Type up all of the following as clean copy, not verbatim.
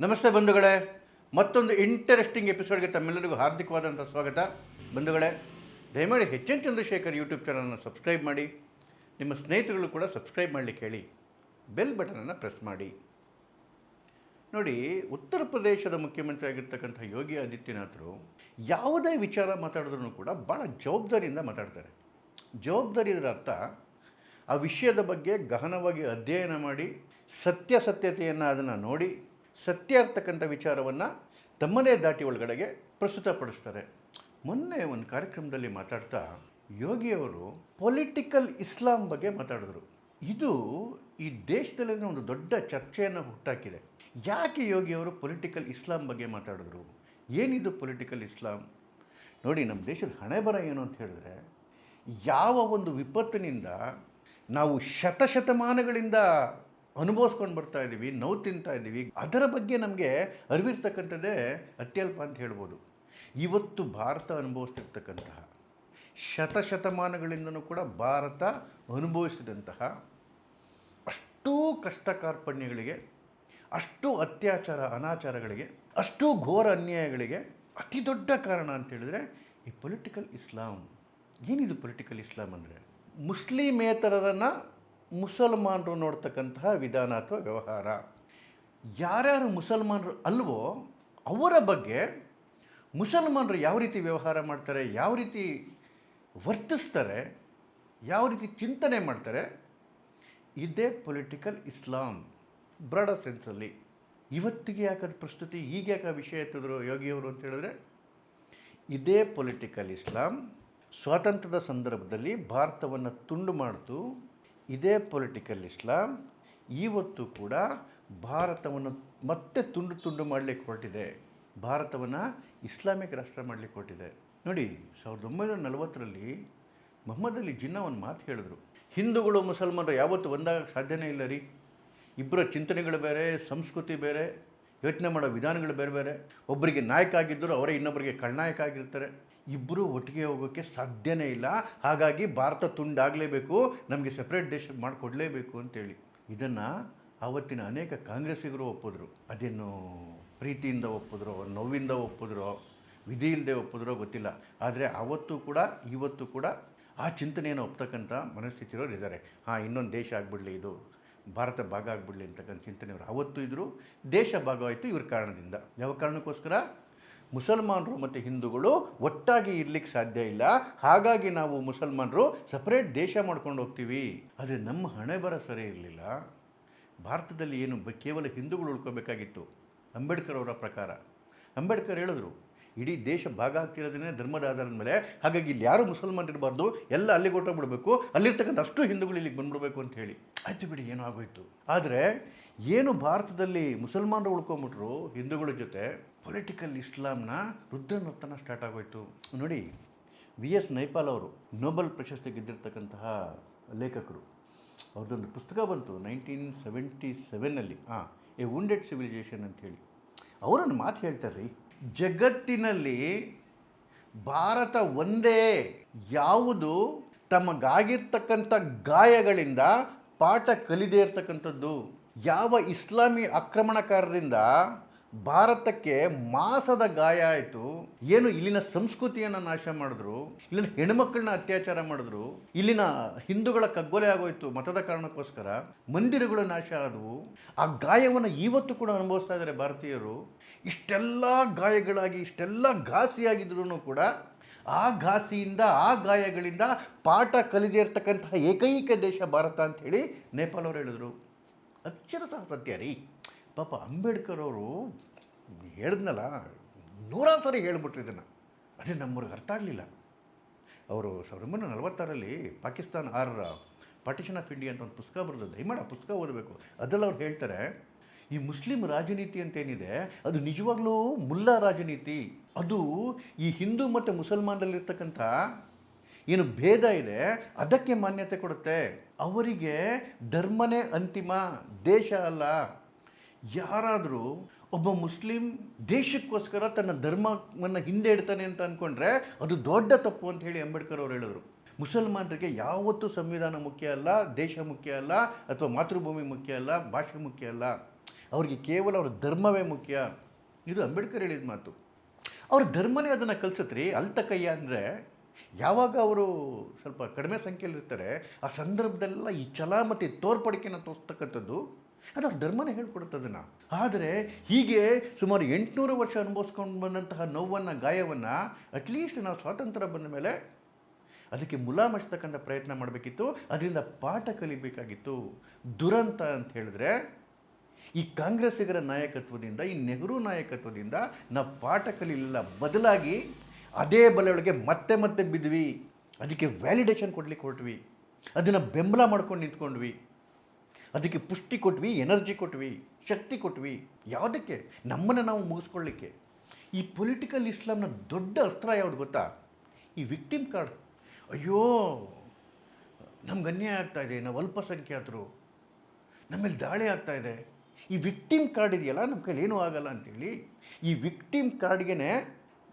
ನಮಸ್ತೆ ಬಂಧುಗಳೇ, ಮತ್ತೊಂದು ಇಂಟರೆಸ್ಟಿಂಗ್ ಎಪಿಸೋಡ್ಗೆ ತಮ್ಮೆಲ್ಲರಿಗೂ ಹಾರ್ದಿಕವಾದಂಥ ಸ್ವಾಗತ. ಬಂಧುಗಳೇ, ದಯಮಾಡಿ ಎಚ್.ಎನ್. ಚಂದ್ರಶೇಖರ್ ಯೂಟ್ಯೂಬ್ ಚಾನಲನ್ನು ಸಬ್ಸ್ಕ್ರೈಬ್ ಮಾಡಿ. ನಿಮ್ಮ ಸ್ನೇಹಿತರುಗಳು ಕೂಡ ಸಬ್ಸ್ಕ್ರೈಬ್ ಮಾಡಲಿಕ್ಕೆ ಹೇಳಿ. ಬೆಲ್ ಬಟನನ್ನು ಪ್ರೆಸ್ ಮಾಡಿ. ನೋಡಿ, ಉತ್ತರ ಪ್ರದೇಶದ ಮುಖ್ಯಮಂತ್ರಿ ಆಗಿರ್ತಕ್ಕಂಥ ಯೋಗಿ ಆದಿತ್ಯನಾಥರು ಯಾವುದೇ ವಿಚಾರ ಮಾತಾಡಿದ್ರೂ ಕೂಡ ಭಾಳ ಜವಾಬ್ದಾರಿಯಿಂದ ಮಾತಾಡ್ತಾರೆ. ಜವಾಬ್ದಾರಿ ಇದರ ಅರ್ಥ ಆ ವಿಷಯದ ಬಗ್ಗೆ ಗಹನವಾಗಿ ಅಧ್ಯಯನ ಮಾಡಿ ಸತ್ಯತೆಯನ್ನು ಅದನ್ನು ನೋಡಿ ಸತ್ಯ ಇರ್ತಕ್ಕಂಥ ವಿಚಾರವನ್ನು ತಮ್ಮದೇ ದಾಟಿ ಒಳಗಡೆಗೆ ಪ್ರಸ್ತುತಪಡಿಸ್ತಾರೆ. ಮೊನ್ನೆ ಒಂದು ಕಾರ್ಯಕ್ರಮದಲ್ಲಿ ಮಾತಾಡ್ತಾ ಯೋಗಿಯವರು ಪೊಲಿಟಿಕಲ್ ಇಸ್ಲಾಂ ಬಗ್ಗೆ ಮಾತಾಡಿದ್ರು. ಇದು ಈ ದೇಶದಲ್ಲಿನ ಒಂದು ದೊಡ್ಡ ಚರ್ಚೆಯನ್ನು ಹುಟ್ಟಾಕಿದೆ. ಯಾಕೆ ಯೋಗಿಯವರು ಪೊಲಿಟಿಕಲ್ ಇಸ್ಲಾಂ ಬಗ್ಗೆ ಮಾತಾಡಿದ್ರು? ಏನಿದು ಪೊಲಿಟಿಕಲ್ ಇಸ್ಲಾಂ? ನೋಡಿ, ನಮ್ಮ ದೇಶದ ಹಣೆಬರ ಏನು ಅಂತ ಹೇಳಿದ್ರೆ, ಯಾವ ಒಂದು ವಿಪತ್ತಿನಿಂದ ನಾವು ಶತಶತಮಾನಗಳಿಂದ ಅನುಭವಿಸ್ಕೊಂಡು ಬರ್ತಾ ಇದ್ದೀವಿ, ನೋವು ತಿಂತಾ ಇದ್ದೀವಿ, ಅದರ ಬಗ್ಗೆ ನಮಗೆ ಅರಿವಿರ್ತಕ್ಕಂಥದ್ದೇ ಅತ್ಯಲ್ಪ ಅಂತ ಹೇಳ್ಬೋದು. ಇವತ್ತು ಭಾರತ ಅನುಭವಿಸ್ತಿರ್ತಕ್ಕಂತಹ ಶತಶತಮಾನಗಳಿಂದನೂ ಕೂಡ ಭಾರತ ಅನುಭವಿಸಿದಂತಹ ಅಷ್ಟೂ ಕಷ್ಟ ಕಾರ್ಪಣ್ಯಗಳಿಗೆ, ಅಷ್ಟು ಅತ್ಯಾಚಾರ ಅನಾಚಾರಗಳಿಗೆ, ಅಷ್ಟು ಘೋರ ಅನ್ಯಾಯಗಳಿಗೆ ಅತಿ ದೊಡ್ಡ ಕಾರಣ ಅಂತೇಳಿದರೆ ಈ ಪೊಲಿಟಿಕಲ್ ಇಸ್ಲಾಂ. ಏನಿದು ಪೊಲಿಟಿಕಲ್ ಇಸ್ಲಾಂ ಅಂದರೆ? ಮುಸ್ಲಿಮೇತರರನ್ನು ಮುಸಲ್ಮಾನರು ನೋಡ್ತಕ್ಕಂತಹ ವಿಧಾನ ಅಥವಾ ವ್ಯವಹಾರ. ಯಾರ್ಯಾರು ಮುಸಲ್ಮಾನರು ಅಲ್ವೋ ಅವರ ಬಗ್ಗೆ ಮುಸಲ್ಮಾನರು ಯಾವ ರೀತಿ ವ್ಯವಹಾರ ಮಾಡ್ತಾರೆ, ಯಾವ ರೀತಿ ವರ್ತಿಸ್ತಾರೆ, ಯಾವ ರೀತಿ ಚಿಂತನೆ ಮಾಡ್ತಾರೆ, ಇದೇ ಪೊಲಿಟಿಕಲ್ ಇಸ್ಲಾಂ ಬ್ರಾಡರ್ ಸೆನ್ಸಲ್ಲಿ. ಇವತ್ತಿಗೆ ಯಾಕದ ಪ್ರಸ್ತುತಿ, ಈಗ ಯಾಕೆ ವಿಷಯ ಎತ್ತಿದ್ರು ಯೋಗಿಯವರು ಅಂತ ಹೇಳಿದ್ರೆ, ಇದೇ ಪೊಲಿಟಿಕಲ್ ಇಸ್ಲಾಂ ಸ್ವಾತಂತ್ರ್ಯದ ಸಂದರ್ಭದಲ್ಲಿ ಭಾರತವನ್ನು ತುಂಡು ಮಾಡಿತು. ಇದೇ ಪೊಲಿಟಿಕಲ್ ಇಸ್ಲಾಂ ಇವತ್ತು ಕೂಡ ಭಾರತವನ್ನು ಮತ್ತೆ ತುಂಡು ಮಾಡಲಿಕ್ಕೆ ಹೊರಟಿದೆ. ಭಾರತವನ್ನು ಇಸ್ಲಾಮಿಕ್ ರಾಷ್ಟ್ರ ಮಾಡಲಿಕ್ಕೆ ಹೊರಟಿದೆ. ನೋಡಿ, 1940ರಲ್ಲಿ ಮೊಹಮ್ಮದ್ ಅಲಿ ಜಿನ್ನಾ ಒಂದು ಮಾತು ಹೇಳಿದ್ರು, ಹಿಂದೂಗಳು ಮುಸಲ್ಮಾನರು ಯಾವತ್ತೂ ಒಂದಾಗಕ್ಕೆ ಸಾಧ್ಯನೇ ಇಲ್ಲ ರೀ. ಇಬ್ಬರ ಚಿಂತನೆಗಳು ಬೇರೆ, ಸಂಸ್ಕೃತಿ ಬೇರೆ, ಯೋಚನೆ ಮಾಡೋ ವಿಧಾನಗಳು ಬೇರೆ ಬೇರೆ. ಒಬ್ಬರಿಗೆ ನಾಯಕ ಆಗಿದ್ದರು, ಅವರೇ ಇನ್ನೊಬ್ಬರಿಗೆ ಖಳನಾಯಕ ಆಗಿರ್ತಾರೆ. ಇಬ್ಬರು ಒಟ್ಟಿಗೆ ಹೋಗೋಕ್ಕೆ ಸಾಧ್ಯನೇ ಇಲ್ಲ. ಹಾಗಾಗಿ ಭಾರತ ತುಂಡಾಗಲೇಬೇಕು, ನಮಗೆ ಸಪ್ರೇಟ್ ದೇಶ ಮಾಡಿಕೊಡ್ಲೇಬೇಕು ಅಂತೇಳಿ ಇದನ್ನು ಆವತ್ತಿನ ಅನೇಕ ಕಾಂಗ್ರೆಸ್ಸಿಗರು ಒಪ್ಪಿದ್ರು. ಅದೇನು ಪ್ರೀತಿಯಿಂದ ಒಪ್ಪಿದ್ರೋ, ನೋವಿಂದ ಒಪ್ಪಿದ್ರೋ, ವಿಧಿ ಇಲ್ಲದೆ ಒಪ್ಪಿದ್ರೋ ಗೊತ್ತಿಲ್ಲ. ಆದರೆ ಆವತ್ತೂ ಕೂಡ ಇವತ್ತು ಕೂಡ ಆ ಚಿಂತನೆಯನ್ನು ಒಪ್ತಕ್ಕಂಥ ಮನಸ್ಥಿತಿರೋರು ಇದ್ದಾರೆ. ಇನ್ನೊಂದು ದೇಶ ಆಗಿಬಿಡಲಿ, ಇದು ಭಾರತ ಭಾಗ ಆಗಿಬಿಡಲಿ ಅಂತಕ್ಕಂಥ ಚಿಂತನೆಯವರು ಆವತ್ತೂ ಇದ್ದರು. ದೇಶ ಭಾಗ ಆಯಿತು ಇವ್ರ ಕಾರಣದಿಂದ. ಯಾವ ಕಾರಣಕ್ಕೋಸ್ಕರ? ಮುಸಲ್ಮಾನರು ಮತ್ತು ಹಿಂದೂಗಳು ಒಟ್ಟಾಗಿ ಇರಲಿಕ್ಕೆ ಸಾಧ್ಯ ಇಲ್ಲ, ಹಾಗಾಗಿ ನಾವು ಮುಸಲ್ಮಾನರು ಸಪ್ರೇಟ್ ದೇಶ ಮಾಡ್ಕೊಂಡು ಹೋಗ್ತೀವಿ. ಆದರೆ ನಮ್ಮ ಹಣೆ ಬರ ಸರಿ ಇರಲಿಲ್ಲ. ಭಾರತದಲ್ಲಿ ಏನು ಕೇವಲ ಹಿಂದೂಗಳು ಉಳ್ಕೋಬೇಕಾಗಿತ್ತು. ಅಂಬೇಡ್ಕರ್ ಅವರ ಪ್ರಕಾರ ಅಂಬೇಡ್ಕರ್ ಹೇಳಿದ್ರು, ಇಡೀ ದೇಶ ಭಾಗ ಆಗ್ತಿರೋದೇ ಧರ್ಮದ ಆಧಾರದ ಮೇಲೆ, ಹಾಗಾಗಿ ಇಲ್ಲಿ ಯಾರೂ ಮುಸಲ್ಮಾನ್ ಇರಬಾರ್ದು, ಎಲ್ಲ ಅಲ್ಲಿಗೆ ಹೊಟ್ಟೋಗ್ಬಿಡ್ಬೇಕು, ಅಲ್ಲಿರ್ತಕ್ಕಂಥ ಅಷ್ಟು ಹಿಂದೂಗಳು ಇಲ್ಲಿಗೆ ಬಂದ್ಬಿಡ್ಬೇಕು ಅಂತ ಹೇಳಿ. ಆಯ್ತು ಬಿಡಿ, ಏನೋ ಆಗೋಯ್ತು. ಆದರೆ ಏನು ಭಾರತದಲ್ಲಿ ಮುಸಲ್ಮಾನರು ಉಳ್ಕೊಂಬಿಟ್ರು ಹಿಂದೂಗಳ ಜೊತೆ, ಪೊಲಿಟಿಕಲ್ ಇಸ್ಲಾಂನ ರುದ್ರನರ್ತನ ಸ್ಟಾರ್ಟ್ ಆಗೋಯ್ತು. ನೋಡಿ, V.S. ನೈಪಾಲ್ ಅವರು ನೊಬೆಲ್ ಪ್ರಶಸ್ತಿ ಗೆದ್ದಿರ್ತಕ್ಕಂತಹ ಲೇಖಕರು. ಅವ್ರದ್ದೊಂದು ಪುಸ್ತಕ ಬಂತು 1977ನಲ್ಲಿ, ಎ ವುಂಡೆಡ್ ಸಿವಿಲೈಸೇಷನ್ ಅಂಥೇಳಿ. ಅವರನ್ನು ಮಾತು ಹೇಳ್ತಾರೆ ರೀ, ಜಗತ್ತಿನಲ್ಲಿ ಭಾರತ ಒಂದೇ ಯಾವುದು ತಮಗಾಗಿರ್ತಕ್ಕಂಥ ಗಾಯಗಳಿಂದ ಪಾಠ ಕಲಿದೇ ಇರ್ತಕ್ಕಂಥದ್ದು. ಯಾವ ಇಸ್ಲಾಮಿ ಆಕ್ರಮಣಕಾರರಿಂದ ಭಾರತಕ್ಕೆ ಮಾಸದ ಗಾಯ ಆಯಿತು, ಏನು ಇಲ್ಲಿನ ಸಂಸ್ಕೃತಿಯನ್ನು ನಾಶ ಮಾಡಿದ್ರು, ಇಲ್ಲಿನ ಹೆಣ್ಮಕ್ಳನ್ನ ಅತ್ಯಾಚಾರ ಮಾಡಿದ್ರು, ಇಲ್ಲಿನ ಹಿಂದೂಗಳ ಕಗ್ಗೊಲೆ ಆಗೋಯ್ತು ಮತದ ಕಾರಣಕ್ಕೋಸ್ಕರ, ಮಂದಿರಗಳು ನಾಶ ಆದವು. ಆ ಗಾಯವನ್ನು ಇವತ್ತು ಕೂಡ ಅನುಭವಿಸ್ತಾ ಇದ್ದಾರೆ ಭಾರತೀಯರು. ಇಷ್ಟೆಲ್ಲ ಗಾಯಗಳಾಗಿ, ಇಷ್ಟೆಲ್ಲ ಘಾಸಿಯಾಗಿದ್ರೂ ಕೂಡ ಆ ಘಾಸಿಯಿಂದ, ಆ ಗಾಯಗಳಿಂದ ಪಾಠ ಕಲಿದೇ ಇರ್ತಕ್ಕಂತಹ ಏಕೈಕ ದೇಶ ಭಾರತ ಅಂಥೇಳಿ ನೇಪಾಲ್ ಅವರು ಹೇಳಿದ್ರು. ಅಕ್ಷರಶಃ ಸತ್ಯ ರೀ. ಪಾಪ ಅಂಬೇಡ್ಕರ್ ಅವರು ಹೇಳಿದ್ನಲ್ಲ, 100 ಸರಿ ಹೇಳ್ಬಿಟ್ರು ಇದನ್ನು. ಅದೇ ನಮ್ಮವ್ರಿಗೆ ಅರ್ಥ ಆಗಲಿಲ್ಲ. ಅವರು 1946ರಲ್ಲಿ ಪಾಕಿಸ್ತಾನ್ ಪಾರ್ಟಿಷನ್ ಆಫ್ ಇಂಡಿಯಾ ಅಂತ ಒಂದು ಪುಸ್ತಕ ಬರೆದು, ದಯಮಾಡಿ ಆ ಪುಸ್ತಕ ಓದಬೇಕು. ಅದರಲ್ಲಿ ಅವ್ರು ಹೇಳ್ತಾರೆ, ಈ ಮುಸ್ಲಿಂ ರಾಜನೀತಿ ಅಂತೇನಿದೆ ಅದು ನಿಜವಾಗ್ಲೂ ಮುಲ್ಲಾ ರಾಜನೀತಿ. ಅದು ಈ ಹಿಂದೂ ಮತ್ತು ಮುಸಲ್ಮಾನರಲ್ಲಿರ್ತಕ್ಕಂಥ ಏನು ಭೇದ ಇದೆ ಅದಕ್ಕೆ ಮಾನ್ಯತೆ ಕೊಡುತ್ತೆ. ಅವರಿಗೆ ಧರ್ಮನೇ ಅಂತಿಮ, ದೇಶ ಅಲ್ಲ. ಯಾರಾದರೂ ಒಬ್ಬ ಮುಸ್ಲಿಂ ದೇಶಕ್ಕೋಸ್ಕರ ತನ್ನ ಧರ್ಮವನ್ನು ಹಿಂದೆ ಇಡ್ತಾನೆ ಅಂತ ಅಂದ್ಕೊಂಡ್ರೆ ಅದು ದೊಡ್ಡ ತಪ್ಪು ಅಂತ ಹೇಳಿ ಅಂಬೇಡ್ಕರ್ ಅವರು ಹೇಳಿದ್ರು. ಮುಸಲ್ಮಾನರಿಗೆ ಯಾವತ್ತೂ ಸಂವಿಧಾನ ಮುಖ್ಯ ಅಲ್ಲ, ದೇಶ ಮುಖ್ಯ ಅಲ್ಲ, ಅಥವಾ ಮಾತೃಭೂಮಿ ಮುಖ್ಯ ಅಲ್ಲ, ಭಾಷೆ ಮುಖ್ಯ ಅಲ್ಲ. ಅವ್ರಿಗೆ ಕೇವಲ ಅವ್ರ ಧರ್ಮವೇ ಮುಖ್ಯ. ಇದು ಅಂಬೇಡ್ಕರ್ ಹೇಳಿದ ಮಾತು. ಅವ್ರ ಧರ್ಮನೇ ಅದನ್ನು ಕಲ್ಸತ್ರಿ. ಅಲ್ತಕಯ್ಯ ಅಂದರೆ ಯಾವಾಗ ಅವರು ಸ್ವಲ್ಪ ಕಡಿಮೆ ಸಂಖ್ಯೆಯಲ್ಲಿ ಇರ್ತಾರೆ ಆ ಸಂದರ್ಭದಲ್ಲ ಈ ಛಲ ಮತ್ತು ತೋರ್ಪಡಿಕೆನ ತೋರಿಸ್ತಕ್ಕಂಥದ್ದು ಅದು ಅವ್ರ ಧರ್ಮನೇ ಹೇಳ್ಕೊಡುತ್ತೆ ಅದನ್ನು. ಆದರೆ ಹೀಗೆ ಸುಮಾರು 800 ವರ್ಷ ಅನುಭವಿಸ್ಕೊಂಡು ಬಂದಂತಹ ನೋವನ್ನು, ಗಾಯವನ್ನು ಅಟ್ಲೀಸ್ಟ್ ನಾವು ಸ್ವಾತಂತ್ರ್ಯ ಬಂದ ಮೇಲೆ ಅದಕ್ಕೆ ಮುಲಾಮಸ್ತಕ್ಕಂಥ ಪ್ರಯತ್ನ ಮಾಡಬೇಕಿತ್ತು, ಅದರಿಂದ ಪಾಠ ಕಲಿಬೇಕಾಗಿತ್ತು. ದುರಂತ ಅಂತ ಹೇಳಿದ್ರೆ ಈ ಕಾಂಗ್ರೆಸ್ಸಿಗರ ನಾಯಕತ್ವದಿಂದ, ಈ ನೆಹರು ನಾಯಕತ್ವದಿಂದ ನಾವು ಪಾಠ ಕಲಿಲಿಲ್ಲ, ಬದಲಾಗಿ ಅದೇ ಬಲೆಯೊಳಗೆ ಮತ್ತೆ ಮತ್ತೆ ಬಿದ್ವಿ. ಅದಕ್ಕೆ ವ್ಯಾಲಿಡೇಷನ್ ಕೊಡ್ಲಿಕ್ಕೆ ಹೊರಟ್ವಿ, ಅದನ್ನು ಬೆಂಬಲ ಮಾಡ್ಕೊಂಡು ನಿಂತ್ಕೊಂಡ್ವಿ, ಅದಕ್ಕೆ ಪುಷ್ಟಿ ಕೊಟ್ವಿ, ಎನರ್ಜಿ ಕೊಟ್ವಿ, ಶಕ್ತಿ ಕೊಟ್ವಿ. ಯಾವುದಕ್ಕೆ? ನಮ್ಮನ್ನು ನಾವು ಮುಗಿಸ್ಕೊಳ್ಳಿಕ್ಕೆ. ಈ ಪೊಲಿಟಿಕಲ್ ಇಸ್ಲಾಂನ ದೊಡ್ಡ ಅಸ್ತ್ರ ಯಾವುದು ಗೊತ್ತಾ? ಈ ವಿಕ್ಟಿಮ್ ಕಾರ್ಡ್. ಅಯ್ಯೋ ನಮ್ಗೆ ಅನ್ಯಾಯ ಆಗ್ತಾಯಿದೆ, ನಾವು ಅಲ್ಪಸಂಖ್ಯಾತರು, ನಮ್ಮಲ್ಲಿ ದಾಳಿ ಆಗ್ತಾಯಿದೆ, ಈ ವಿಕ್ಟಿಮ್ ಕಾರ್ಡ್ ಇದೆಯಲ್ಲ ನಮ್ಮ ಕೈಲಿ ಏನೂ ಆಗಲ್ಲ ಅಂಥೇಳಿ ಈ ವಿಕ್ಟಿಮ್ ಕಾರ್ಡ್ಗೆ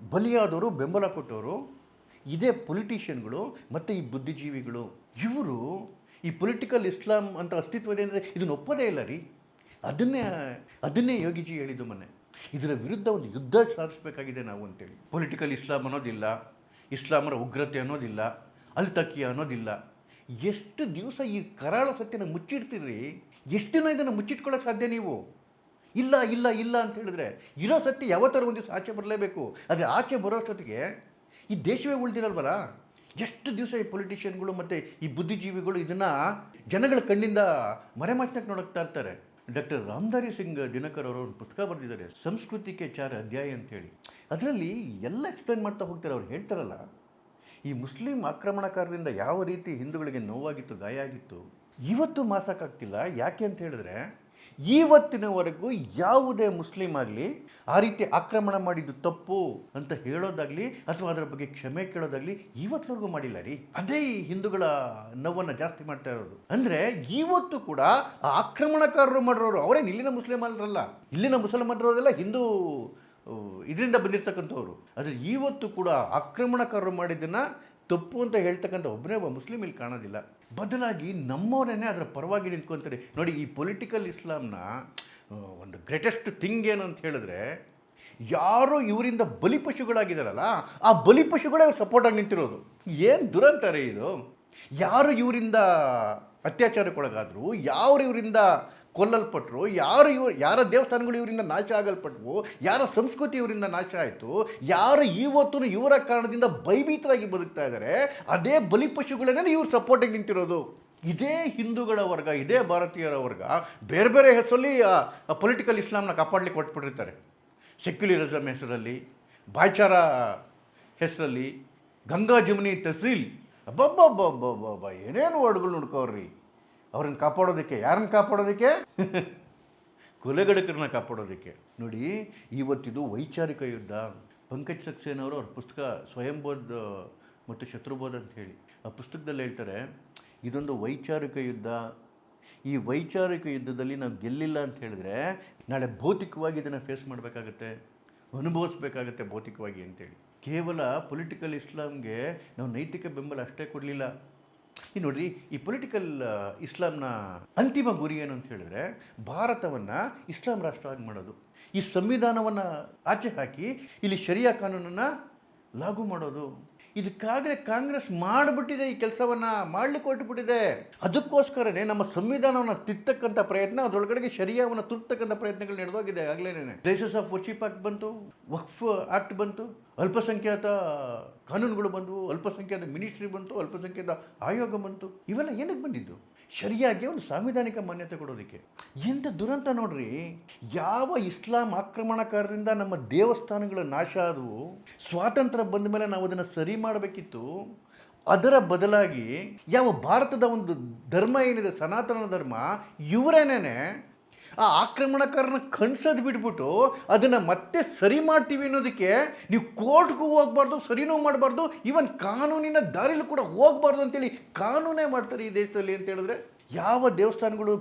ಬಲಿಯಾದವರು, ಬೆಂಬಲ ಕೊಟ್ಟವರು ಇದೇ ಪೊಲಿಟಿಷಿಯನ್ಗಳು ಮತ್ತು ಈ ಬುದ್ಧಿಜೀವಿಗಳು. ಇವರು ಈ ಪೊಲಿಟಿಕಲ್ ಇಸ್ಲಾಂ ಅಂತ ಅಸ್ತಿತ್ವ ಇದೆ ಅಂದರೆ ಇದನ್ನು ಒಪ್ಪೋದೇ ಇಲ್ಲ ರೀ. ಅದನ್ನೇ ಯೋಗಿಜಿ ಹೇಳಿದ್ದು ಮೊನ್ನೆ. ಇದರ ವಿರುದ್ಧ ಒಂದು ಯುದ್ಧ ಸಾಧಿಸಬೇಕಾಗಿದೆ ನಾವು ಅಂತೇಳಿ. ಪೊಲಿಟಿಕಲ್ ಇಸ್ಲಾಂ ಅನ್ನೋದಿಲ್ಲ, ಇಸ್ಲಾಮರ ಉಗ್ರತೆ ಅನ್ನೋದಿಲ್ಲ, ಅಲ್ತಕಿಯ ಅನ್ನೋದಿಲ್ಲ. ಎಷ್ಟು ದಿವಸ ಈ ಕರಾಳ ಸತ್ಯನ ಮುಚ್ಚಿಡ್ತೀರಿ? ಎಷ್ಟು ದಿನ ಇದನ್ನು ಮುಚ್ಚಿಟ್ಕೊಳ್ಳೋಕೆ ಸಾಧ್ಯ ನೀವು? ಇಲ್ಲ ಇಲ್ಲ ಇಲ್ಲ ಅಂತ ಹೇಳಿದ್ರೆ ಇರೋ ಸತ್ಯ ಯಾವತ್ತಾರು ಒಂದು ದಿವಸ ಆಚೆ ಬರಲೇಬೇಕು. ಆದರೆ ಆಚೆ ಬರೋಷ್ಟೊತ್ತಿಗೆ ಈ ದೇಶವೇ ಉಳಿದಿರಲ್ವಲ್ಲ. ಎಷ್ಟು ದಿವಸ ಈ ಪೊಲಿಟಿಷಿಯನ್ಗಳು ಮತ್ತು ಈ ಬುದ್ಧಿಜೀವಿಗಳು ಇದನ್ನು ಜನಗಳ ಕಣ್ಣಿಂದ ಮರೆಮಾಚನಕ್ಕೆ ನೋಡುತ್ತಾ ಇರ್ತಾರೆ. ಡಾಕ್ಟರ್ ರಾಮಧಾರಿ ಸಿಂಗ್ ದಿನಕರ್ ಅವರು ಒಂದು ಪುಸ್ತಕ ಬರೆದಿದ್ದಾರೆ, ಸಂಸ್ಕೃತಿಗೆ 4 ಅಧ್ಯಾಯ ಅಂತೇಳಿ. ಅದರಲ್ಲಿ ಎಲ್ಲ ಎಕ್ಸ್ಪ್ಲೇನ್ ಮಾಡ್ತಾ ಹೋಗ್ತಾರೆ. ಅವ್ರು ಹೇಳ್ತಾರಲ್ಲ, ಈ ಮುಸ್ಲಿಂ ಆಕ್ರಮಣಕಾರರಿಂದ ಯಾವ ರೀತಿ ಹಿಂದೂಗಳಿಗೆ ನೋವಾಗಿತ್ತು, ಗಾಯ ಆಗಿತ್ತು, ಇವತ್ತು ಮಾಸಕ್ಕಾಗ್ತಿಲ್ಲ. ಯಾಕೆ ಅಂತ ಹೇಳಿದ್ರೆ ಇವತ್ತಿನವರೆಗೂ ಯಾವುದೇ ಮುಸ್ಲಿಂ ಆಗಲಿ ಆ ರೀತಿ ಆಕ್ರಮಣ ಮಾಡಿದ್ದು ತಪ್ಪು ಅಂತ ಹೇಳೋದಾಗಲಿ ಅಥವಾ ಅದರ ಬಗ್ಗೆ ಕ್ಷಮೆ ಕೇಳೋದಾಗಲಿ ಇವತ್ತಿನವರೆಗೂ ಮಾಡಿಲ್ಲ ರೀ. ಅದೇ ಈ ಹಿಂದೂಗಳ ನೋವನ್ನು ಜಾಸ್ತಿ ಮಾಡ್ತಾ ಇರೋದು. ಅಂದರೆ ಇವತ್ತು ಕೂಡ ಆ ಆಕ್ರಮಣಕಾರರು ಮಾಡಿರೋರು ಅವರೇನು ಇಲ್ಲಿನ ಮುಸ್ಲಿಮರಲ್ಲ, ಇಲ್ಲಿನ ಮುಸಲ್ಮಾನರವರೆಲ್ಲ ಹಿಂದೂ ಇದರಿಂದ ಬಂದಿರತಕ್ಕಂಥವ್ರು. ಆದರೆ ಇವತ್ತು ಕೂಡ ಆಕ್ರಮಣಕಾರರು ಮಾಡಿದ್ದನ್ನು ತಪ್ಪು ಅಂತ ಹೇಳ್ತಕ್ಕಂಥ ಒಬ್ಬನೇ ಒಬ್ಬ ಮುಸ್ಲಿಂ ಇಲ್ಲಿ ಕಾಣೋದಿಲ್ಲ. ಬದಲಾಗಿ ನಮ್ಮವರನ್ನೇ ಅದರ ಪರವಾಗಿ ನಿಂತ್ಕೊತಾರೆ. ನೋಡಿ, ಈ ಪೊಲಿಟಿಕಲ್ ಇಸ್ಲಾಂನ ಒಂದು ಗ್ರೇಟೆಸ್ಟ್ ಥಿಂಗ್ ಏನು ಅಂತ ಹೇಳಿದ್ರೆ, ಯಾರೋ ಇವರಿಂದ ಬಲಿಪಶುಗಳಾಗಿದ್ದಾರಲ್ಲ ಆ ಬಲಿಪಶುಗಳೇ ಅವ್ರು ಸಪೋರ್ಟಾಗಿ ನಿಂತಿರೋದು. ಏನು ದುರಂತಾರೆ ಇದು! ಯಾರು ಇವರಿಂದ ಅತ್ಯಾಚಾರಕ್ಕೊಳಗಾದ್ರು, ಯಾರು ಇವರಿಂದ ಕೊಲ್ಲಲ್ಪಟ್ಟರು, ಯಾರ ದೇವಸ್ಥಾನಗಳು ಇವರಿಂದ ನಾಶ ಆಗಲ್ಪಟ್ಟವು, ಯಾರ ಸಂಸ್ಕೃತಿ ಇವರಿಂದ ನಾಶ ಆಯಿತು, ಯಾರು ಇವತ್ತು ಇವರ ಕಾರಣದಿಂದ ಭಯಭೀತರಾಗಿ ಬದುಕ್ತಾ ಇದ್ದಾರೆ, ಅದೇ ಬಲಿಪಶುಗಳನ್ನೇ ಇವ್ರು ಸಪೋರ್ಟಿಗೆ ನಿಂತಿರೋದು. ಇದೇ ಹಿಂದೂಗಳ ವರ್ಗ, ಇದೇ ಭಾರತೀಯರ ವರ್ಗ ಬೇರೆ ಬೇರೆ ಹೆಸರಲ್ಲಿ ಪೊಲಿಟಿಕಲ್ ಇಸ್ಲಾಂನ ಕಾಪಾಡಲಿಕ್ಕೆ ಹೊರಟ್ಬಿಟ್ಟಿರ್ತಾರೆ. ಸೆಕ್ಯುಲರಿಸಮ್ ಹೆಸರಲ್ಲಿ, ಭಾಯ್ಚಾರ ಹೆಸರಲ್ಲಿ, ಗಂಗಾ ಜಮುನಿ ತಹಸೀಲ್, ಅಬ್ಬಬ್ಬಬ್ಬಬ್ಬಬ್ಬ ಏನೇನು ವರ್ಡ್ಗಳು ನೋಡ್ಕೋರಿ ಅವ್ರನ್ನ ಕಾಪಾಡೋದಕ್ಕೆ. ಯಾರನ್ನು ಕಾಪಾಡೋದಕ್ಕೆ? ಕೊಲೆಗಡಕರನ್ನ ಕಾಪಾಡೋದಕ್ಕೆ. ನೋಡಿ, ಇವತ್ತಿದು ವೈಚಾರಿಕ ಯುದ್ಧ. ಪಂಕಜ್ ಸಕ್ಸೇನವರು ಅವ್ರ ಪುಸ್ತಕ ಸ್ವಯಂಬೋಧ್ ಮತ್ತು ಶತ್ರುಬೋಧ್ ಅಂತ ಹೇಳಿ ಆ ಪುಸ್ತಕದಲ್ಲಿ ಹೇಳ್ತಾರೆ, ಇದೊಂದು ವೈಚಾರಿಕ ಯುದ್ಧ. ಈ ವೈಚಾರಿಕ ಯುದ್ಧದಲ್ಲಿ ನಾವು ಗೆಲ್ಲಿಲ್ಲ ಅಂತ ಹೇಳಿದ್ರೆ ನಾಳೆ ಭೌತಿಕವಾಗಿ ಇದನ್ನು ಫೇಸ್ ಮಾಡಬೇಕಾಗತ್ತೆ, ಅನುಭವಿಸ್ಬೇಕಾಗತ್ತೆ ಭೌತಿಕವಾಗಿ ಅಂತೇಳಿ. ಕೇವಲ ಪೊಲಿಟಿಕಲ್ ಇಸ್ಲಾಂಗೆ ನಾವು ನೈತಿಕ ಬೆಂಬಲ ಅಷ್ಟೇ ಕೊಡಲಿಲ್ಲ. ಈ ನೋಡ್ರಿ, ಈ ಪೊಲಿಟಿಕಲ್ ಇಸ್ಲಾಂನ ಅಂತಿಮ ಗುರಿ ಏನು ಅಂತ ಹೇಳಿದ್ರೆ ಭಾರತವನ್ನು ಇಸ್ಲಾಂ ರಾಷ್ಟ್ರವಾಗಿ ಮಾಡೋದು, ಈ ಸಂವಿಧಾನವನ್ನು ಆಚೆ ಹಾಕಿ ಇಲ್ಲಿ ಶರಿಯಾ ಕಾನೂನನ್ನು ಲಾಗು ಮಾಡೋದು. ಇದಕ್ಕಾಗಲೇ ಕಾಂಗ್ರೆಸ್ ಮಾಡಿಬಿಟ್ಟಿದೆ, ಈ ಕೆಲಸವನ್ನು ಮಾಡಲಿಕ್ಕೆ ಹೊರಟುಬಿಟ್ಟಿದೆ. ಅದಕ್ಕೋಸ್ಕರನೇ ನಮ್ಮ ಸಂವಿಧಾನವನ್ನು ತಿರ್ತಕ್ಕಂಥ ಪ್ರಯತ್ನ, ಅದರೊಳಗಡೆಗೆ ಶರಿಯಾವನ್ನು ತುರ್ತಕ್ಕಂಥ ಪ್ರಯತ್ನಗಳು ನಡೆದೋಗಿದೆ. ಆಗಲೇನೆ ಪ್ಲೇಸಸ್ ಆಫ್ ವರ್ಶಿಪ್ ಆಕ್ಟ್ ಬಂತು, ವಕ್ಫ್ ಆಕ್ಟ್ ಬಂತು, ಅಲ್ಪಸಂಖ್ಯಾತ ಕಾನೂನುಗಳು ಬಂದವು, ಅಲ್ಪಸಂಖ್ಯಾತ ಮಿನಿಸ್ಟ್ರಿ ಬಂತು, ಅಲ್ಪಸಂಖ್ಯಾತ ಆಯೋಗ ಬಂತು. ಇವೆಲ್ಲ ಏನಕ್ಕೆ ಬಂದಿದ್ದು? ಶರಿಯಾಗೆ ಒಂದು ಸಾಂವಿಧಾನಿಕ ಮಾನ್ಯತೆ ಕೊಡೋದಕ್ಕೆ. ಎಂಥ ದುರಂತ ನೋಡ್ರಿ! ಯಾವ ಇಸ್ಲಾಂ ಆಕ್ರಮಣಕಾರರಿಂದ ನಮ್ಮ ದೇವಸ್ಥಾನಗಳ ನಾಶ ಆದವು, ಸ್ವಾತಂತ್ರ್ಯ ಬಂದ ಮೇಲೆ ನಾವು ಅದನ್ನು ಸರಿ ಮಾಡಬೇಕಿತ್ತು. ಅದರ ಬದಲಾಗಿ ಯಾವ ಭಾರತದ ಒಂದು ಧರ್ಮ ಏನಿದೆ, ಸನಾತನ ಧರ್ಮ, ಇವರೇನೇ ಆ ಆಕ್ರಮಣಕಾರನ ಕಣ್ಸೋದು ಬಿಟ್ಬಿಟ್ಟು ಅದನ್ನು ಮತ್ತೆ ಸರಿ ಮಾಡ್ತೀವಿ ಅನ್ನೋದಕ್ಕೆ ನೀವು ಕೋರ್ಟ್ಗೂ ಹೋಗ್ಬಾರ್ದು, ಸರಿನೂ ಮಾಡಬಾರ್ದು, ಈವನ್ ಕಾನೂನಿನ ದಾರಿಲೂ ಕೂಡ ಹೋಗ್ಬಾರ್ದು ಅಂತೇಳಿ ಕಾನೂನೇ ಮಾಡ್ತಾರೆ ಈ ದೇಶದಲ್ಲಿ ಅಂತ ಹೇಳಿದ್ರೆ. ಯಾವ ದೇವಸ್ಥಾನಗಳು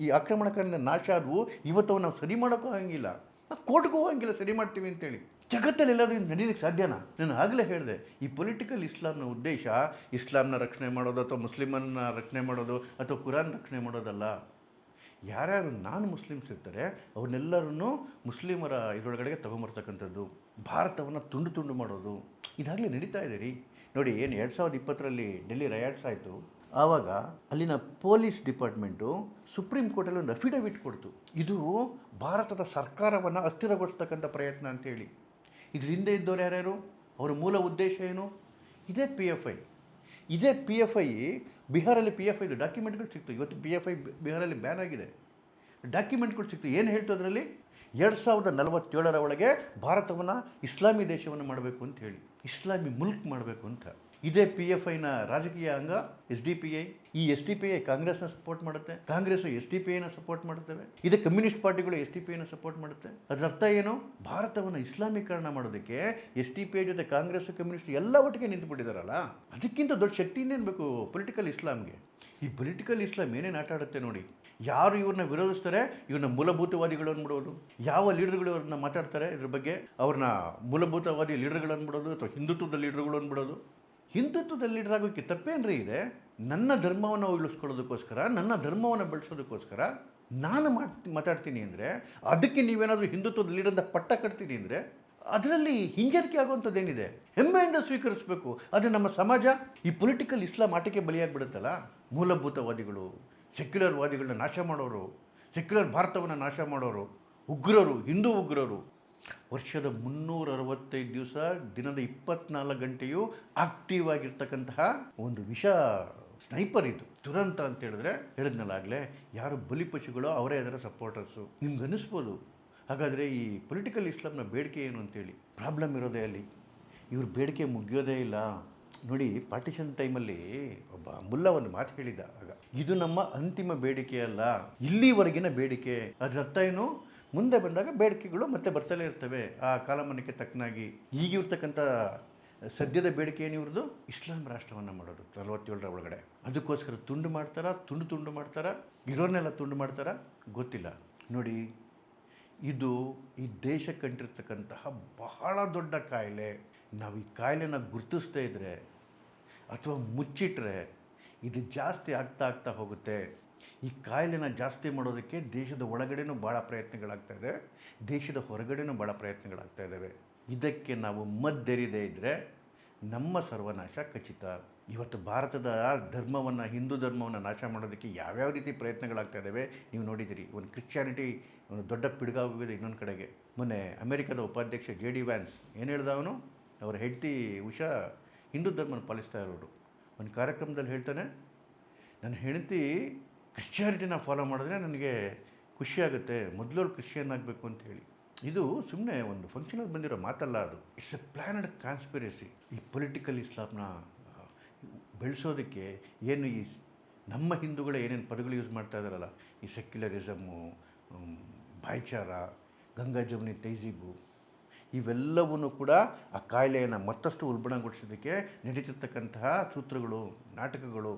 ಈ ಆಕ್ರಮಣಕಾರರಿಂದ ನಾಶ ಆದವು ಇವತ್ತು ನಾವು ಸರಿ ಮಾಡೋಕ್ಕೂ ಆಗಂಗಿಲ್ಲ, ಕೋರ್ಟ್ಗೂ ಹೋಗಂಗಿಲ್ಲ ಸರಿ ಮಾಡ್ತೀವಿ ಅಂತೇಳಿ. ಜಗತ್ತಲ್ಲಿ ಎಲ್ಲಾದರೂ ನಡೀಲಿಕ್ಕೆ ಸಾಧ್ಯನಾ? ನಾನು ಆಗಲೇ ಹೇಳಿದೆ, ಈ ಪೊಲಿಟಿಕಲ್ ಇಸ್ಲಾಂನ ಉದ್ದೇಶ ಇಸ್ಲಾಂನ ರಕ್ಷಣೆ ಮಾಡೋದು ಅಥವಾ ಮುಸ್ಲಿಮನ್ನ ರಕ್ಷಣೆ ಮಾಡೋದು ಅಥವಾ ಕುರಾನ್ ರಕ್ಷಣೆ ಮಾಡೋದಲ್ಲ. ಯಾರ್ಯಾರು ನಾನ್ ಮುಸ್ಲಿಮ್ಸ್ ಇರ್ತಾರೆ ಅವ್ರನ್ನೆಲ್ಲರನ್ನು ಮುಸ್ಲಿಮರ ಇದರೊಳಗಡೆಗೆ ತೊಗೊಂಬರ್ತಕ್ಕಂಥದ್ದು, ಭಾರತವನ್ನು ತುಂಡು ತುಂಡು ಮಾಡೋದು, ಇದಾಗಲೇ ನಡೀತಾ ಇದೆ ರೀ. ನೋಡಿ, ಏನು 2020ರಲ್ಲಿ ಡೆಲ್ಲಿ ರಯಾಟ್ಸ್ ಆಯಿತು, ಆವಾಗ ಅಲ್ಲಿನ ಪೊಲೀಸ್ ಡಿಪಾರ್ಟ್ಮೆಂಟು ಸುಪ್ರೀಂ ಕೋರ್ಟಲ್ಲಿ ಒಂದು ಅಫಿಡವಿಟ್ ಕೊಡ್ತು, ಇದು ಭಾರತದ ಸರ್ಕಾರವನ್ನು ಅಸ್ಥಿರಗೊಳಿಸ್ತಕ್ಕಂಥ ಪ್ರಯತ್ನ ಅಂತೇಳಿ. ಇದ್ರ ಹಿಂದೆ ಇದ್ದವ್ರು ಯಾರ್ಯಾರು, ಅವರ ಮೂಲ ಉದ್ದೇಶ ಏನು? ಇದೇ PFI. ಇದೇ PFI ಬಿಹಾರಲ್ಲಿ PFIದು ಡಾಕ್ಯುಮೆಂಟ್ಗಳು ಸಿಕ್ತು. ಇವತ್ತು PFI ಬಿಹಾರಲ್ಲಿ ಬ್ಯಾನ್ ಆಗಿದೆ. ಡಾಕ್ಯುಮೆಂಟ್ಗಳು ಸಿಕ್ತು. ಏನು ಹೇಳ್ತು ಅದರಲ್ಲಿ? 2047ರ ಒಳಗೆ ಭಾರತವನ್ನು ಇಸ್ಲಾಮಿ ದೇಶವನ್ನು ಮಾಡಬೇಕು ಅಂತ ಹೇಳಿ, ಇಸ್ಲಾಮಿ ಮುಲ್ಕ್ ಮಾಡಬೇಕು ಅಂತ. ಇದೇ PFIನ ರಾಜಕೀಯ ಅಂಗ SDPI. ಈ SDPI ಕಾಂಗ್ರೆಸ್ನ ಸಪೋರ್ಟ್ ಮಾಡುತ್ತೆ, ಕಾಂಗ್ರೆಸ್ SDPIನ ಸಪೋರ್ಟ್ ಮಾಡುತ್ತವೆ, ಇದೇ ಕಮ್ಯುನಿಸ್ಟ್ ಪಾರ್ಟಿಗಳು SDPIನ ಸಪೋರ್ಟ್ ಮಾಡುತ್ತೆ. ಅದರ ಅರ್ಥ ಏನು? ಭಾರತವನ್ನು ಇಸ್ಲಾಮೀಕರಣ ಮಾಡೋದಕ್ಕೆ SDPI ಜೊತೆ ಕಾಂಗ್ರೆಸ್ ಕಮ್ಯುನಿಸ್ಟ್ ಎಲ್ಲ ಒಟ್ಟಿಗೆ ನಿಂತುಬಿಟ್ಟಿದಾರಲ್ಲ, ಅದಕ್ಕಿಂತ ದೊಡ್ಡ ಶಕ್ತಿ ಇನ್ನೇನು ಬೇಕು ಪೊಲಿಟಿಕಲ್ ಇಸ್ಲಾಮ್ಗೆ? ಈ ಪೊಲಿಟಿಕಲ್ ಇಸ್ಲಾಮ್ ಏನೇನು ಆಟ ಆಡುತ್ತೆ ನೋಡಿ. ಯಾರು ಇವ್ರನ್ನ ವಿರೋಧಿಸ್ತಾರೆ ಇವ್ರನ್ನ ಮೂಲಭೂತವಾದಿಗಳು ಅಂದ್ಬಿಡೋದು, ಯಾವ ಲೀಡರ್ಗಳು ಅವ್ರನ್ನ ಮಾತಾಡ್ತಾರೆ ಇದ್ರ ಬಗ್ಗೆ ಅವ್ರನ್ನ ಮೂಲಭೂತವಾದಿ ಲೀಡರ್ಗಳು ಅಂದ್ಬಿಡೋದು, ಅಥವಾ ಹಿಂದುತ್ವದ ಲೀಡರ್ಗಳು ಅಂದ್ಬಿಡೋದು. ಹಿಂದುತ್ವದ ಲೀಡರ್ ಆಗೋಕ್ಕೆ ತಪ್ಪೇನ್ರಿ ಇದೆ? ನನ್ನ ಧರ್ಮವನ್ನು ಉಳಿಸ್ಕೊಳ್ಳೋದಕ್ಕೋಸ್ಕರ, ನನ್ನ ಧರ್ಮವನ್ನು ಬೆಳೆಸೋದಕ್ಕೋಸ್ಕರ ನಾನು ಮಾತಾಡ್ತೀನಿ ಅಂದರೆ, ಅದಕ್ಕೆ ನೀವೇನಾದರೂ ಹಿಂದುತ್ವದ ಲೀಡರ್ ಅಂತ ಪಟ್ಟ ಕಟ್ತೀನಿ ಅಂದರೆ ಅದರಲ್ಲಿ ಹಿಂಜರಿಕೆ ಆಗುವಂಥದ್ದೇನಿದೆ? ಹೆಮ್ಮೆಯಿಂದ ಸ್ವೀಕರಿಸಬೇಕು. ಆದರೆ ನಮ್ಮ ಸಮಾಜ ಈ ಪೊಲಿಟಿಕಲ್ ಇಸ್ಲಾಂ ಆಟಕ್ಕೆ ಬಲಿಯಾಗಿಬಿಡುತ್ತಲ್ಲ. ಮೂಲಭೂತವಾದಿಗಳು, ಸೆಕ್ಯುಲರ್ ವಾದಿಗಳನ್ನ ನಾಶ ಮಾಡೋರು, ಸೆಕ್ಯುಲರ್ ಭಾರತವನ್ನು ನಾಶ ಮಾಡೋರು, ಉಗ್ರರು, ಹಿಂದೂ ಉಗ್ರರು, ವರ್ಷದ 365 ದಿವಸ ದಿನದ 24 ಗಂಟೆಯೂ ಆಕ್ಟಿವ್ ಆಗಿರ್ತಕ್ಕಂತಹ ಒಂದು ವಿಷ ಸ್ನೈಪರ್ ಇದು. ದುರಂತ ಅಂತ ಹೇಳಿದ್ರೆ ಹೇಳಿದ್ನಲ್ಲಾಗಲೇ, ಯಾರು ಬಲಿಪಶುಗಳೋ ಅವರೇ ಅದರ ಸಪೋರ್ಟರ್ಸು. ನಿಮ್ಗೆ ಅನ್ನಿಸ್ಬೋದು ಹಾಗಾದರೆ ಈ ಪೊಲಿಟಿಕಲ್ ಇಸ್ಲಾಂನ ಬೇಡಿಕೆ ಏನು ಅಂತೇಳಿ. ಪ್ರಾಬ್ಲಮ್ ಇರೋದೇ ಅಲ್ಲಿ, ಇವ್ರ ಬೇಡಿಕೆ ಮುಗಿಯೋದೇ ಇಲ್ಲ. ನೋಡಿ, ಪಾರ್ಟಿಷನ್ ಟೈಮಲ್ಲಿ ಒಬ್ಬ ಮುಲ್ಲ ಒಂದು ಮಾತು ಹೇಳಿದ, ಆಗ ಇದು ನಮ್ಮ ಅಂತಿಮ ಬೇಡಿಕೆ ಅಲ್ಲ, ಇಲ್ಲಿವರೆಗಿನ ಬೇಡಿಕೆ. ಅದರ ಅರ್ಥ ಏನು? ಮುಂದೆ ಬಂದಾಗ ಬೇಡಿಕೆಗಳು ಮತ್ತೆ ಬರ್ತಲೇ ಇರ್ತವೆ ಆ ಕಾಲಮಾನಕ್ಕೆ ತಕ್ಕನಾಗಿ. ಈಗಿರ್ತಕ್ಕಂಥ ಸದ್ಯದ ಬೇಡಿಕೆ ಏನು ಇವ್ರದ್ದು? ಇಸ್ಲಾಂ ರಾಷ್ಟ್ರವನ್ನು ಮಾಡೋದು 47ರ ಒಳಗಡೆ. ಅದಕ್ಕೋಸ್ಕರ ತುಂಡು ಮಾಡ್ತಾರಾ, ಇರೋರ್ನೆಲ್ಲ ತುಂಡು ಮಾಡ್ತಾರಾ ಗೊತ್ತಿಲ್ಲ. ನೋಡಿ, ಇದು ಈ ದೇಶ ಕಂಡಿರ್ತಕ್ಕಂತಹ ಬಹಳ ದೊಡ್ಡ ಕಾಯಿಲೆ. ನಾವು ಈ ಕಾಯಿಲೆನ ಗುರುತಿಸ್ದೇ ಇದ್ದರೆ ಅಥವಾ ಮುಚ್ಚಿಟ್ರೆ ಇದು ಜಾಸ್ತಿ ಆಗ್ತಾ ಹೋಗುತ್ತೆ. ಈ ಕಾಯಿಲೆನ ಜಾಸ್ತಿ ಮಾಡೋದಕ್ಕೆ ದೇಶದ ಒಳಗಡೆನೂ ಭಾಳ ಪ್ರಯತ್ನಗಳಾಗ್ತಾಯಿದೆ, ದೇಶದ ಹೊರಗಡೆನೂ ಭಾಳ ಪ್ರಯತ್ನಗಳಾಗ್ತಾ ಇದ್ದಾವೆ. ಇದಕ್ಕೆ ನಾವು ಮದ್ದೆರಿದೇ ಇದ್ದರೆ ನಮ್ಮ ಸರ್ವನಾಶ ಖಚಿತ. ಇವತ್ತು ಭಾರತದ ಧರ್ಮವನ್ನು, ಹಿಂದೂ ಧರ್ಮವನ್ನು ನಾಶ ಮಾಡೋದಕ್ಕೆ ಯಾವ್ಯಾವ ರೀತಿ ಪ್ರಯತ್ನಗಳಾಗ್ತಾ ಇದ್ದಾವೆ ನೀವು ನೋಡಿದ್ದೀರಿ. ಒಂದು ಕ್ರಿಶ್ಚಿಯಾನಿಟಿ ಒಂದು ದೊಡ್ಡ ಪಿಡುಗಾಗೋಗಿದೆ ಇನ್ನೊಂದು ಕಡೆಗೆ. ಮೊನ್ನೆ ಅಮೆರಿಕದ ಉಪಾಧ್ಯಕ್ಷ JD ವ್ಯಾನ್ಸ್ ಏನು ಹೇಳ್ದ, ಅವನು ಅವರ ಹೆಂಡತಿ ಉಷಾ ಹಿಂದೂ ಧರ್ಮನ ಪಾಲಿಸ್ತಾ ಇರೋರು. ಒಂದು ಕಾರ್ಯಕ್ರಮದಲ್ಲಿ ಹೇಳ್ತಾನೆ, ನನ್ನ ಹೆಂಡತಿ ಕ್ರಿಶ್ಚಿಯಾನಿಟಿನ ಫಾಲೋ ಮಾಡಿದ್ರೆ ನನಗೆ ಖುಷಿಯಾಗುತ್ತೆ, ಮೊದಲು ಕ್ರಿಶ್ಚಿಯನ್ ಆಗಬೇಕು ಅಂತ ಹೇಳಿ. ಇದು ಸುಮ್ಮನೆ ಒಂದು ಫಂಕ್ಷನಲ್ಲಿ ಬಂದಿರೋ ಮಾತಲ್ಲ, ಅದು ಇಟ್ಸ್ ಎ ಪ್ಲ್ಯಾನ್ಡ್ ಕಾನ್ಸ್ಪಿರಸಿ. ಈ ಪೊಲಿಟಿಕಲ್ ಇಸ್ಲಾಮ್ನ ಬೆಳೆಸೋದಕ್ಕೆ ಏನು ಈ ನಮ್ಮ ಹಿಂದೂಗಳೇ ಏನೇನು ಪದಗಳು ಯೂಸ್ ಮಾಡ್ತಾ ಇದ್ದಾರಲ್ಲ, ಈ ಸೆಕ್ಯುಲರಿಸಮ್ಮು, ಭಾಯ್ಚಾರ, ಗಂಗಾ ಜಮುನಿ ತೈಜೀಬು, ಇವೆಲ್ಲವೂ ಕೂಡ ಆ ಕಾಯಿಲೆಯನ್ನು ಮತ್ತಷ್ಟು ಉಲ್ಬಣಗೊಳಿಸೋದಕ್ಕೆ ನಡೀತಿರ್ತಕ್ಕಂತಹ ಸೂತ್ರಗಳು, ನಾಟಕಗಳು.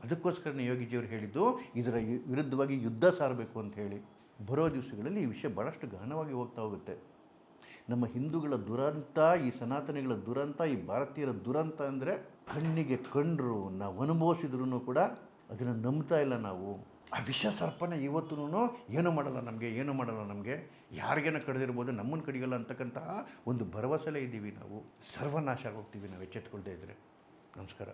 ಅದಕ್ಕೋಸ್ಕರನೇ ಯೋಗಿಜಿಯವರು ಹೇಳಿದ್ದು ಇದರ ವಿರುದ್ಧವಾಗಿ ಯುದ್ಧ ಸಾರಬೇಕು ಅಂತ ಹೇಳಿ. ಬರೋ ದಿವಸಗಳಲ್ಲಿ ಈ ವಿಷಯ ಭಾಳಷ್ಟು ಗಹನವಾಗಿ ಹೋಗುತ್ತೆ. ನಮ್ಮ ಹಿಂದೂಗಳ ದುರಂತ, ಈ ಸನಾತನಿಗಳ ದುರಂತ, ಈ ಭಾರತೀಯರ ದುರಂತ ಅಂದರೆ ಕಣ್ಣಿಗೆ ಕಂಡರು, ನಾವು ಅನುಭವಿಸಿದ್ರೂ ಕೂಡ ಅದನ್ನು ನಂಬ್ತಾ ಇಲ್ಲ ನಾವು. ಆ ವಿಷ ಸರ್ಪನ ಇವತ್ತೂ ಏನೂ ಮಾಡಲ್ಲ ನಮಗೆ, ಯಾರಿಗೇನೋ ಕಡಿದಿರ್ಬೋದು, ನಮ್ಮನ್ನು ಕಡಿಯಲ್ಲ ಅಂತಕ್ಕಂತಹ ಒಂದು ಭರವಸೆಲೇ ಇದ್ದೀವಿ ನಾವು. ಸರ್ವನಾಶ ಆಗೋಗ್ತೀವಿ ನಾವು ಎಚ್ಚೆತ್ಕೊಳ್ದೇ ಇದ್ದರೆ. ನಮಸ್ಕಾರ.